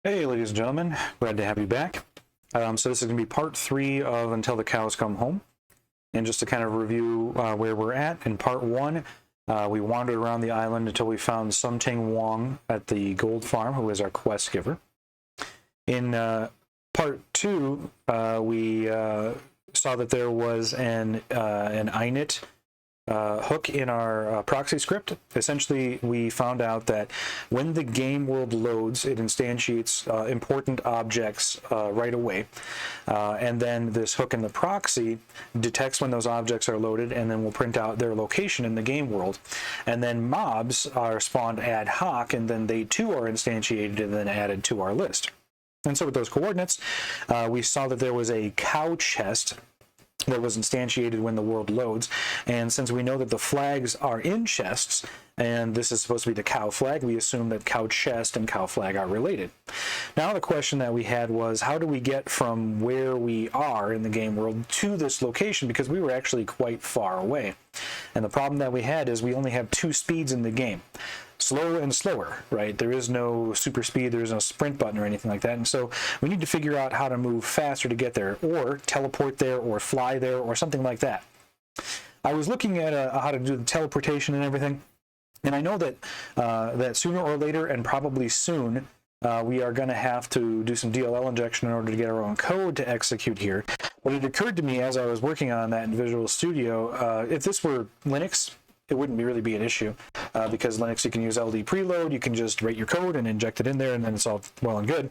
Hey, ladies and gentlemen, glad to have you back. So this is going to be part 3 of Until the Cows Come Home. And just to kind of review where we're at, in part 1, we wandered around the island until we found Sumting Wong at the gold farm, who is our quest giver. In part 2, we saw that there was an init hook in our proxy script. Essentially, we found out that when the game world loads, it instantiates important objects right away. And then this hook in the proxy detects when those objects are loaded and then will print out their location in the game world. And then mobs are spawned ad hoc, and then they too are instantiated and then added to our list. And so with those coordinates, we saw that there was a cow chest that was instantiated when the world loads, and since we know that the flags are in chests, and this is supposed to be the cow flag, we assume that cow chest and cow flag are related. Now the question that we had was, how do we get from where we are in the game world to this location, because we were actually quite far away. And the problem that we had is we only have 2 speeds in the game. Slower and slower, right? There is no super speed, there is no sprint button or anything like that, and so we need to figure out how to move faster to get there, or teleport there, or fly there, or something like that. I was looking at how to do the teleportation and everything, and I know that that sooner or later, and probably soon, we are going to have to do some DLL injection in order to get our own code to execute here. But it occurred to me as I was working on that in Visual Studio, if this were Linux, it wouldn't really be an issue, because Linux, you can use LD preload, you can just write your code and inject it in there, and then it's all well and good.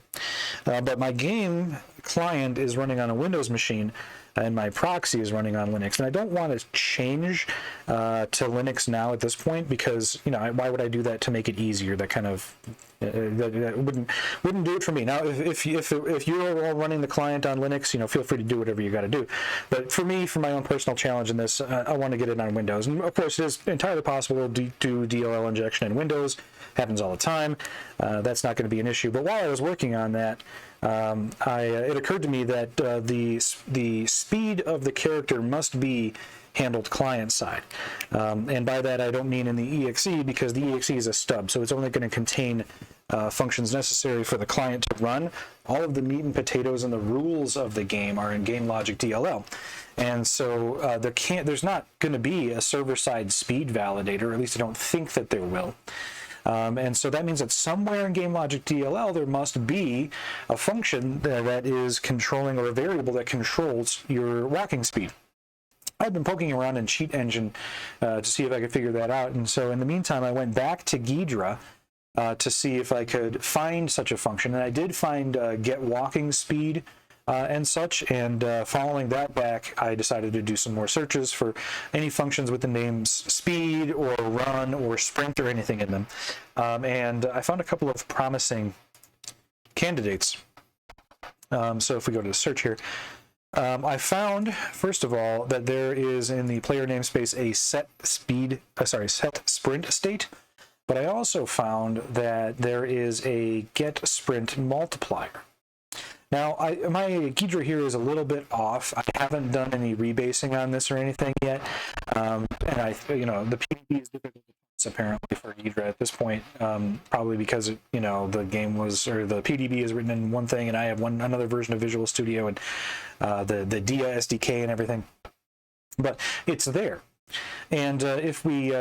But my game client is running on a Windows machine, and my proxy is running on Linux, and I don't want to change to Linux now at this point, because, you know, why would I do that to make it easier? That kind of that wouldn't do it for me. Now, if you're all running the client on Linux, you know, feel free to do whatever you got to do. But for me, for my own personal challenge in this, I want to get it on Windows, and of course, it is entirely possible to do DLL injection in Windows. Happens all the time. That's not going to be an issue. But while I was working on that, it occurred to me that the speed of the character must be handled client side, and by that I don't mean in the exe, because the exe is a stub, so it's only going to contain functions necessary for the client to run. All of the meat and potatoes and the rules of the game are in GameLogic.dll, and so there's not going to be a server-side speed validator, or at least I don't think that there will. And so that means that somewhere in GameLogic.dll there must be a function that is controlling, or a variable that controls your walking speed. I've been poking around in Cheat Engine to see if I could figure that out, and so in the meantime I went back to Ghidra to see if I could find such a function, and I did find get walking speed and such, and following that back, I decided to do some more searches for any functions with the names speed or run or sprint or anything in them, and I found a couple of promising candidates. So if we go to the search here, I found, first of all, that there is in the player namespace a set sprint state, but I also found that there is a get sprint multiplier. Now, my Ghidra here is a little bit off. I haven't done any rebasing on this or anything yet, and the PDB is difficult apparently for Ghidra at this point, probably because the game was, or the PDB is written in one thing, and I have another version of Visual Studio and the DIA SDK and everything. But it's there, and if we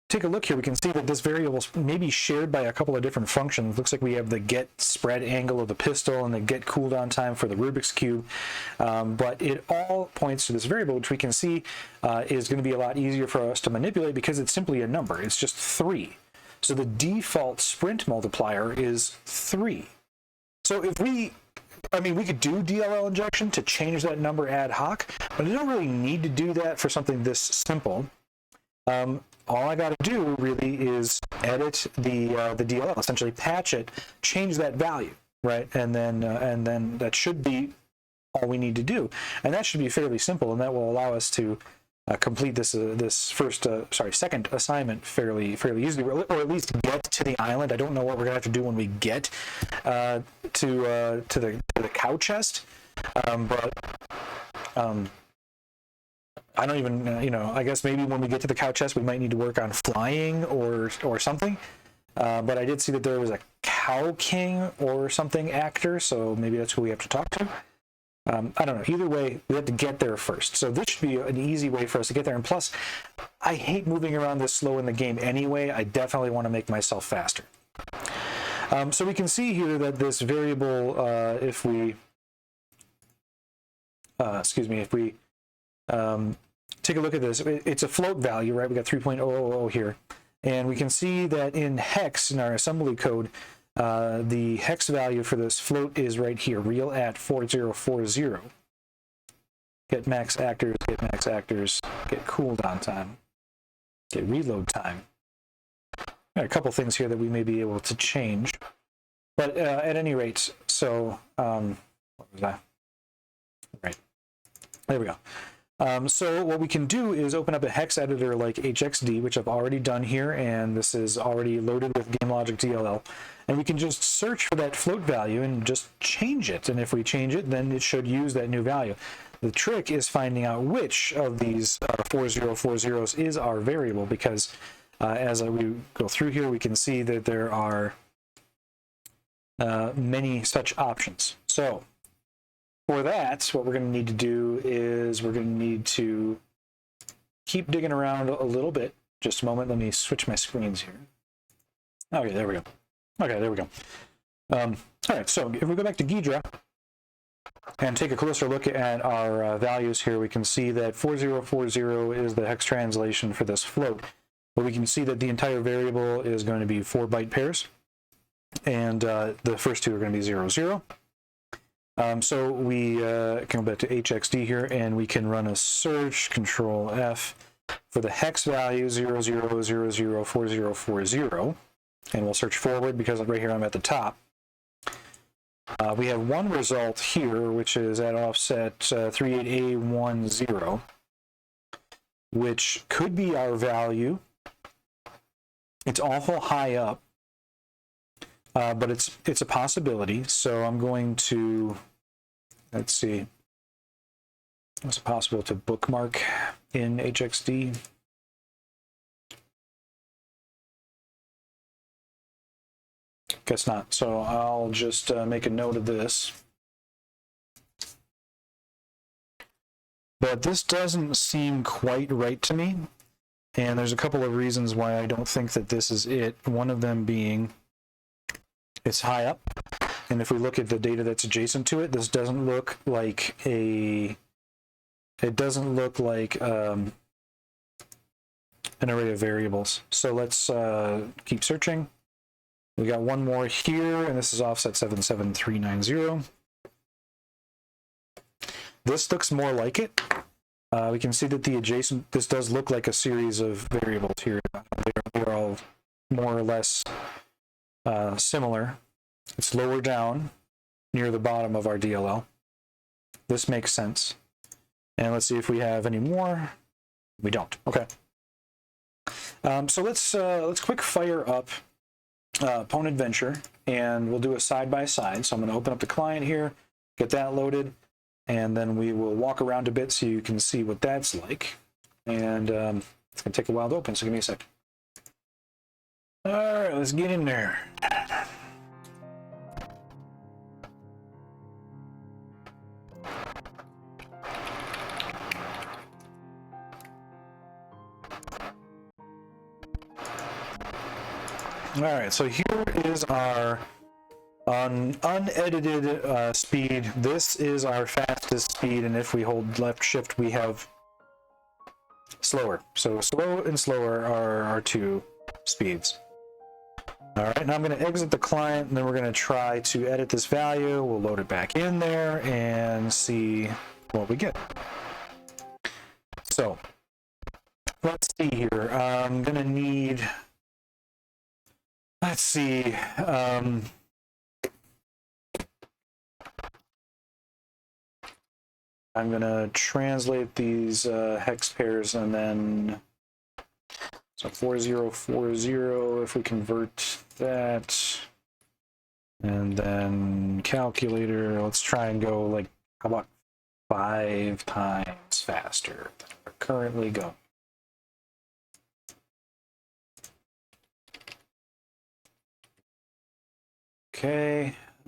take a look here, we can see that this variable may be shared by a couple of different functions. Looks like we have the get spread angle of the pistol and the get cooldown time for the Rubik's Cube. But it all points to this variable, which we can see is going to be a lot easier for us to manipulate because it's simply a number. It's just 3. So the default sprint multiplier is 3. So if we could do DLL injection to change that number ad hoc, but I don't really need to do that for something this simple. All I got to do really is edit the DLL, essentially patch it, change that value, right? And then that should be all we need to do, and that should be fairly simple, and that will allow us to complete this second assignment fairly easily, or at least get to the island. I don't know what we're gonna have to do when we get to the cow chest, but I don't even, I guess maybe when we get to the cow chest, we might need to work on flying or something. But I did see that there was a cow cow king or something actor, so maybe that's who we have to talk to. I don't know. Either way, we have to get there first. So this should be an easy way for us to get there. And plus, I hate moving around this slow in the game anyway. I definitely want to make myself faster. So we can see here that this variable, if we take a look at this, it's a float value, right? We got 3.000 here. And we can see that in hex, in our assembly code, the hex value for this float is right here, real at 4040. Get max actors, get cooldown time, get reload time. Got a couple things here that we may be able to change. But at any rate, so, what was that? Right, there we go. So what we can do is open up a hex editor like HXD, which I've already done here, and this is already loaded with GameLogic.dll. And we can just search for that float value and just change it. And if we change it, then it should use that new value. The trick is finding out which of these 4040s is our variable, because as we go through here, we can see that there are many such options. So for that, what we're going to need to do is we're going to need to keep digging around a little bit. Just a moment. Let me switch my screens here. Okay, there we go. Okay, there we go. All right, so if we go back to Ghidra and take a closer look at our values here, we can see that 4040 is the hex translation for this float. But we can see that the entire variable is going to be 4 byte pairs, and the first two are going to be 00. So we can go back to HXD here, and we can run a search, Control F, for the hex value 00004040, and we'll search forward because right here I'm at the top. We have one result here, which is at offset 38A10, which could be our value. It's awful high up, but it's a possibility. So I'm going to, let's see, is it possible to bookmark in HXD? Guess not. So I'll just make a note of this. But this doesn't seem quite right to me. And there's a couple of reasons why I don't think that this is it. One of them being it's high up. And if we look at the data that's adjacent to it, this doesn't look like an array of variables. So let's keep searching. We got one more here, and this is offset 77390. This looks more like it. We can see that the adjacent, this does look like a series of variables here. They're all more or less similar. It's lower down near the bottom of our DLL. This makes sense. And let's see if we have any more. We don't. Okay. So let's quick fire up Pwn Adventure, and we'll do a side-by-side. So I'm going to open up the client here, get that loaded, and then we will walk around a bit so you can see what that's like. And it's going to take a while to open, so give me a sec. All right, let's get in there. All right, so here is our unedited speed. This is our fastest speed, and if we hold left shift, we have slower. So slow and slower are our two speeds. All right, now I'm going to exit the client, and then we're going to try to edit this value. We'll load it back in there and see what we get. So let's see here. I'm going to need... Let's see. I'm going to translate these hex pairs, and then so 4040, if we convert that, and then calculator, let's try and go like, how about 5 times faster than we're currently going.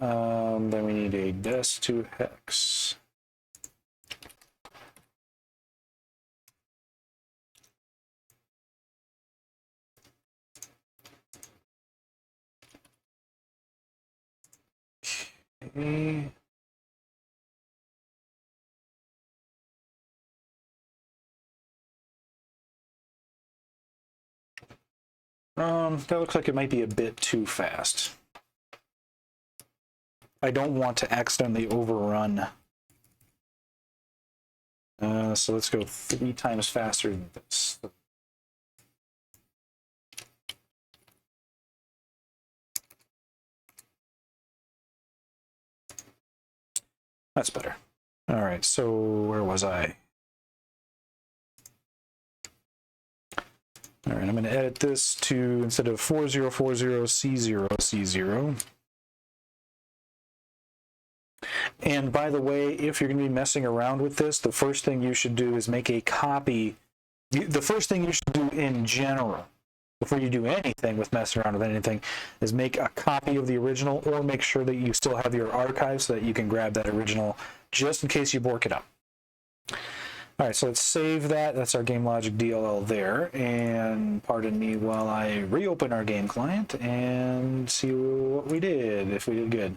Then we need a des to hex. Okay. That looks like it might be a bit too fast. I don't want to accidentally overrun. So let's go 3 times faster than this. That's better. All right, so where was I? All right, I'm going to edit this to, instead of 4040, C0, C0. And by the way, if you're going to be messing around with this, the first thing you should do is make a copy. The first thing you should do in general, before you do anything with messing around with anything, is make a copy of the original, or make sure that you still have your archive so that you can grab that original just in case you bork it up. All right, so let's save that. That's our GameLogic.dll there. And pardon me while I reopen our game client and see what we did, if we did good.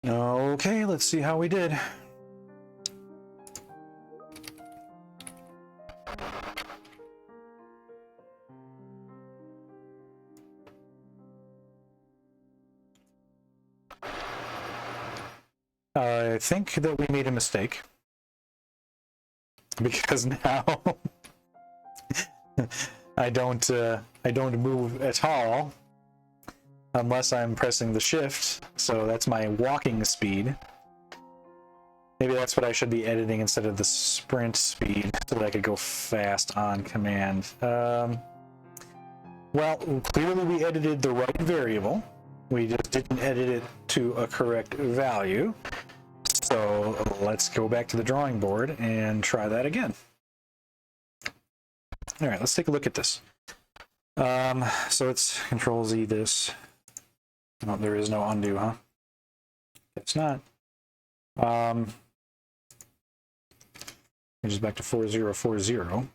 Okay, let's see how we did. I think that we made a mistake, because now I don't move at all unless I'm pressing the shift. So that's my walking speed. Maybe that's what I should be editing instead of the sprint speed, so that I could go fast on command. Well, clearly we edited the right variable. We just didn't edit it to a correct value. So let's go back to the drawing board and try that again. All right, let's take a look at this. So let's Control Z this. Oh, there is no undo, huh? It's not. Just back to 4040.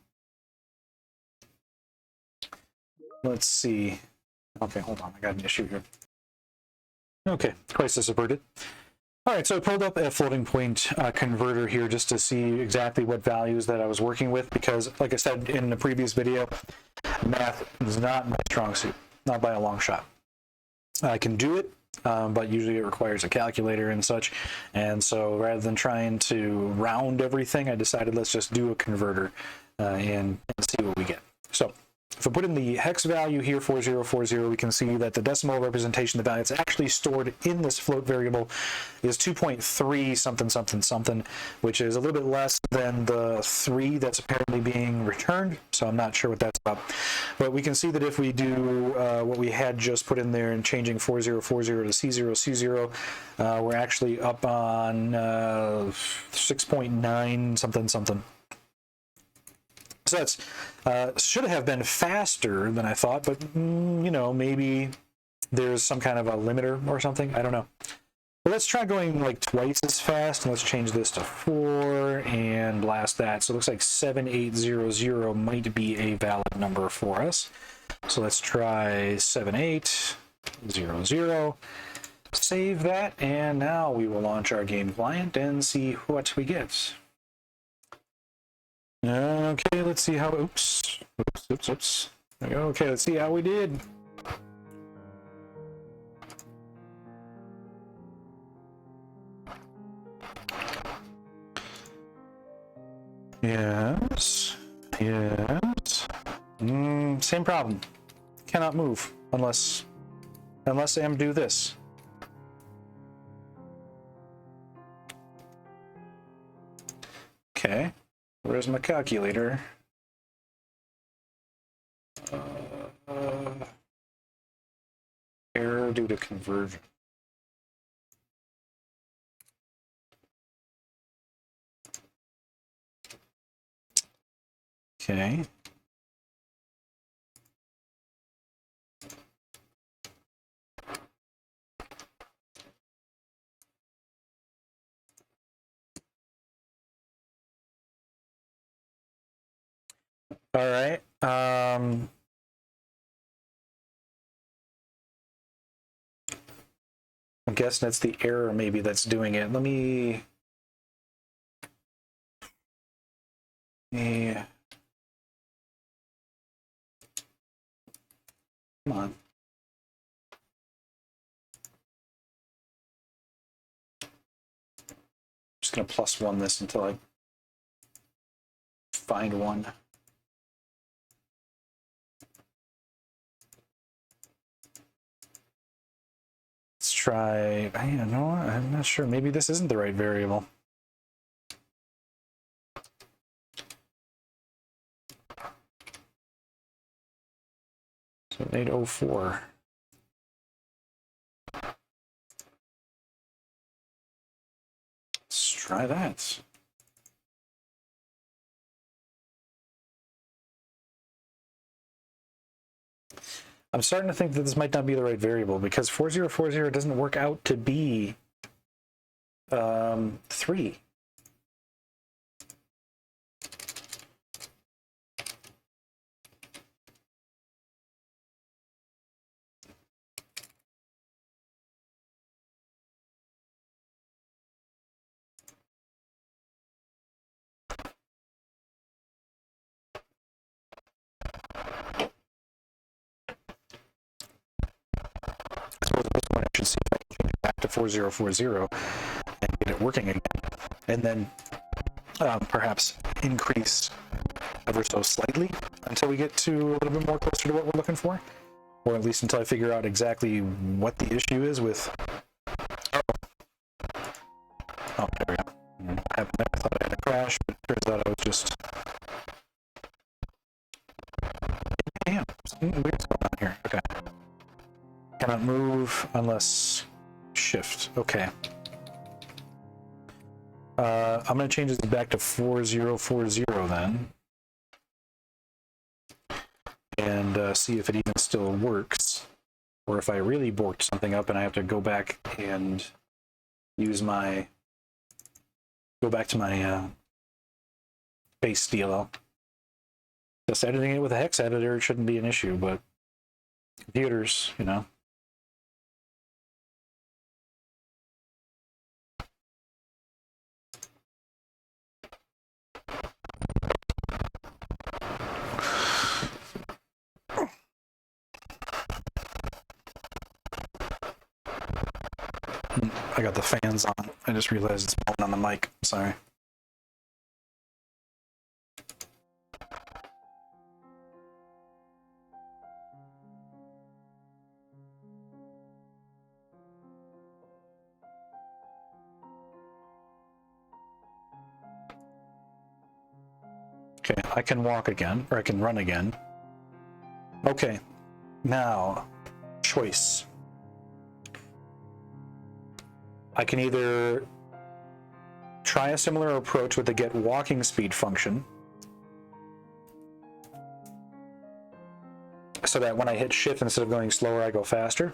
Let's see. Okay, hold on. I got an issue here. Okay, crisis averted. All right, so I pulled up a floating point converter here just to see exactly what values that I was working with, because, like I said in the previous video, math is not my strong suit, not by a long shot. I can do it, but usually it requires a calculator and such, and so rather than trying to round everything, I decided let's just do a converter and see what we get. So if I put in the hex value here, 4040, we can see that the decimal representation of the value that's actually stored in this float variable is 2.3 something something something, which is a little bit less than the 3 that's apparently being returned. So I'm not sure what that's about. But we can see that if we do what we had just put in there and changing 4040 to C0, C0, we're actually up on 6.9 something something. So that's should have been faster than I thought, but you know, maybe there's some kind of a limiter or something. I don't know. But let's try going like twice as fast, and let's change this to 4 and blast that. So it looks like 7800 might be a valid number for us. So let's try 7800. Save that, and now we will launch our game client and see what we get. Okay, let's see how. Oops. There we go. Okay, let's see how we did. Yes. Same problem. Cannot move unless I am do this. Okay. Where's my calculator? Error due to conversion. Okay. All right. I'm guessing it's the error maybe that's doing it. Let me... Yeah. Come on. Just gonna +1 this until I find one. Let's try, you know what? I'm not sure. Maybe this isn't the right variable. So 804. Let's try that. I'm starting to think that this might not be the right variable because 4040 doesn't work out to be 3. So at this point, I should see if I can change it back to 4040 and get it working again. And then perhaps increase ever so slightly until we get to a little bit more closer to what we're looking for. Or at least until I figure out exactly what the issue is with... Oh, there we go. I thought I had a crash, but it turns out I was just... Damn, something weird's going on here. Okay. Cannot move unless shift. Okay. I'm going to change this back to 4040 then. And see if it even still works. Or if I really borked something up and I have to go back and use my... Go back to my base DLL. Just editing it with a hex editor shouldn't be an issue, but computers, you know. I got the fans on. I just realized it's blowing on the mic. Sorry. Okay, I can walk again, or I can run again. Okay, now, choice. I can either try a similar approach with the get walking speed function, so that when I hit shift, instead of going slower, I go faster.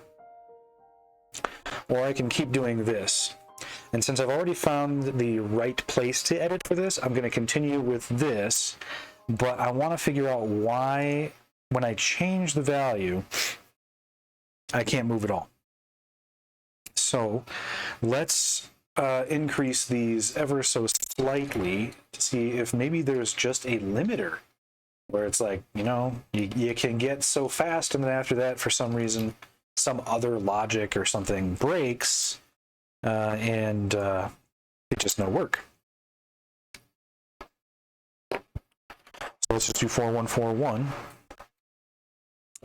Or I can keep doing this. And since I've already found the right place to edit for this, I'm going to continue with this, but I want to figure out why, when I change the value, I can't move at all. So let's increase these ever so slightly to see if maybe there's just a limiter where it's like, you know, you can get so fast, and then after that, for some reason, some other logic or something breaks, and it just no work. So let's just do 4141.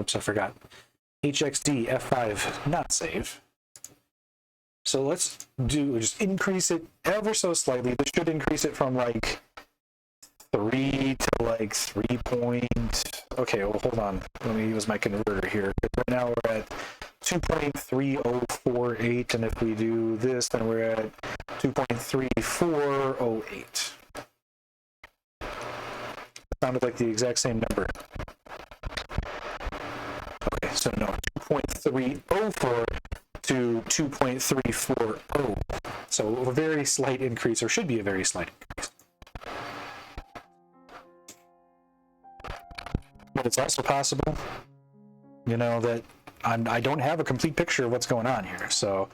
Oops, I forgot. HXD F5 not save. So let's just increase it ever so slightly. This should increase it from like 3 to like 3 point. Okay, well, hold on. Let me use my converter here. Right now we're at 2.3048, and if we do this, then we're at 2.3408. Sounded like the exact same number. Okay, so no, 2.304 to 2.340. So a very slight increase, or should be a very slight increase. but it's also possible, you know, that I don't have a complete picture of what's going on here. So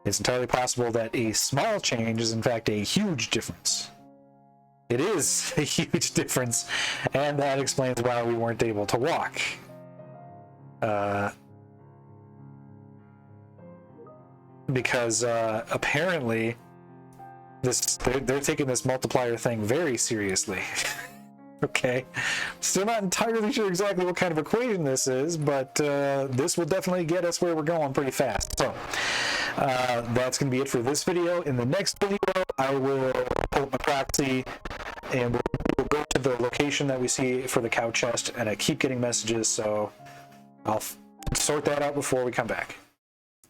it's entirely possible that a small change is in fact a huge difference. It is a huge difference, and that explains why we weren't able to walk. Because apparently they're taking this multiplier thing very seriously. Okay, still not entirely sure exactly what kind of equation this is, but this will definitely get us where we're going pretty fast. So that's going to be it for this video. In the next video, I will pull up my proxy and we'll go to the location that we see for the cow chest, and I keep getting messages, so I'll sort that out before we come back.